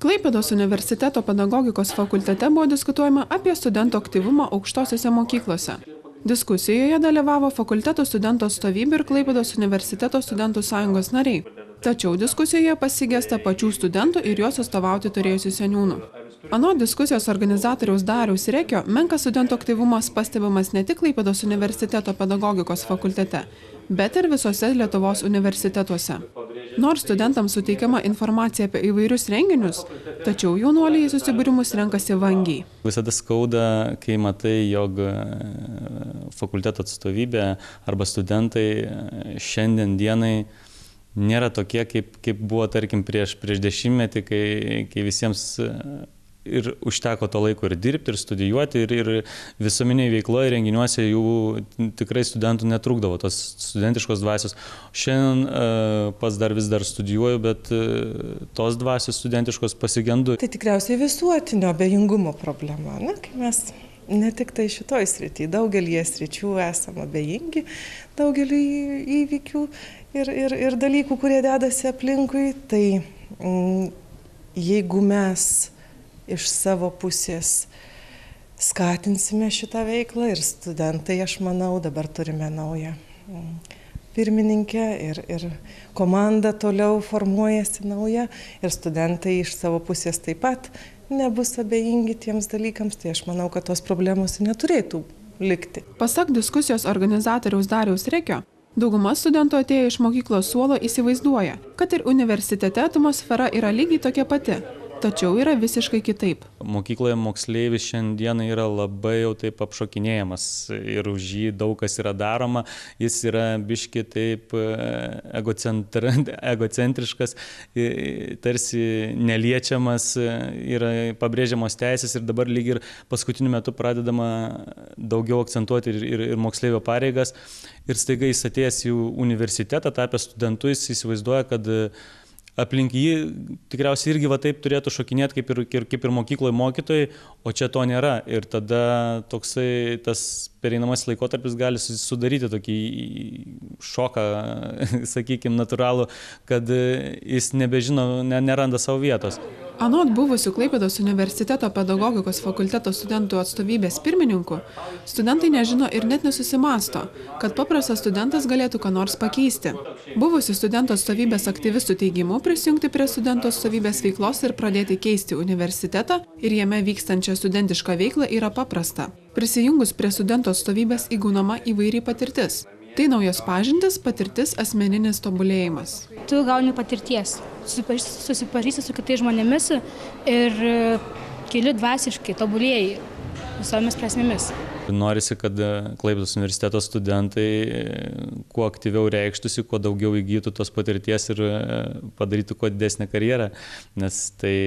Klaipėdos universiteto pedagogikos fakultete buvo diskutuojama apie studentų aktyvumą aukštosiose mokyklose. Diskusijoje dalyvavo fakulteto studentų atstovybė ir Klaipėdos universiteto studentų sąjungos nariai. Tačiau diskusijoje pasigesta pačių studentų ir juos atstovauti turėjusių seniūnų. Anot diskusijos organizatoriaus Dariaus Rekio, menkas studentų aktyvumas pastebimas ne tik Klaipėdos universiteto pedagogikos fakultete, bet ir visose Lietuvos universitetuose. Nors studentams suteikiama informacija apie įvairius renginius, tačiau jaunuoliai į susibūrimus renkasi vangiai. Visada skauda, kai matai, jog fakulteto atstovybė arba studentai šiandien dienai nėra tokie, kaip buvo, tarkim, prieš dešimtmetį, kai visiems ir užteko to laiko ir dirbti, ir studijuoti, ir visuomenėje veikloje, renginiuose jų tikrai studentų netrūkdavo, tos studentiškos dvasios. Šiandien pats vis dar studijuoju, bet tos dvasios studentiškos pasigendu. Tai tikriausiai visuotinio abejingumo problema, kai mes ne tik tai šitoj srity, daugelį sričių esame abejingi, daugelį įvykių ir dalykų, kurie dedasi aplinkui, tai jeigu mes iš savo pusės skatinsime šitą veiklą ir studentai, aš manau, dabar turime naują pirmininkę ir komanda toliau formuojasi nauja ir studentai iš savo pusės taip pat nebus abejingi tiems dalykams, tai aš manau, kad tos problemos neturėtų likti. Pasak diskusijos organizatoriaus Dariaus Rekio, dauguma studentų atėję iš mokyklos suolo įsivaizduoja, kad ir universitete atmosfera yra lygiai tokia pati. Tačiau yra visiškai kitaip. Mokykloje moksleivis šiandieną yra labai jau taip apšokinėjamas ir už jį daug kas yra daroma. Jis yra biški taip egocentriškas, tarsi neliečiamas, yra pabrėžiamos teisės ir dabar lyg ir paskutiniu metu pradedama daugiau akcentuoti ir moksleivio pareigas. Ir staiga jis atėjęs į universitetą, tapęs studentu, jis įsivaizduoja, kad aplink jį tikriausiai irgi va taip turėtų šokinėti kaip ir mokykloje mokytojai, o čia to nėra. Ir tada toksai tas pereinamasis laikotarpis gali sudaryti tokį šoką, sakykime, natūralų, kad jis nebežino, neranda savo vietos. Anot buvusių Klaipėdos universiteto pedagogikos fakulteto studentų atstovybės pirmininkų, studentai nežino ir net nesusimasto, kad paprastas studentas galėtų ką nors pakeisti. Buvusių studentų atstovybės aktyvistų teigimu prisijungti prie studentų atstovybės veiklos ir pradėti keisti universitetą ir jame vykstančią studentišką veiklą yra paprasta. Prisijungus prie studentų atstovybės įgaunama įvairi patirtis. Tai naujos pažintys, patirtis, asmeninis tobulėjimas. Tu gauni patirties, susipažįsti su kitais žmonėmis ir keli dvasiškai tobulėjai visomis prasmėmis. Norisi, kad Klaipėdos universiteto studentai kuo aktyviau reikštųsi, kuo daugiau įgytų tos patirties ir padarytų kuo didesnę karjerą, nes tai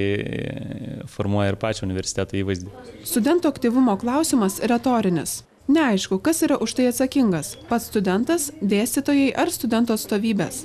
formuoja ir pačią universiteto įvaizdį. Studentų aktyvumo klausimas retorinis. Neaišku, kas yra už tai atsakingas – pats studentas, dėstytojai ar studentų atstovybės.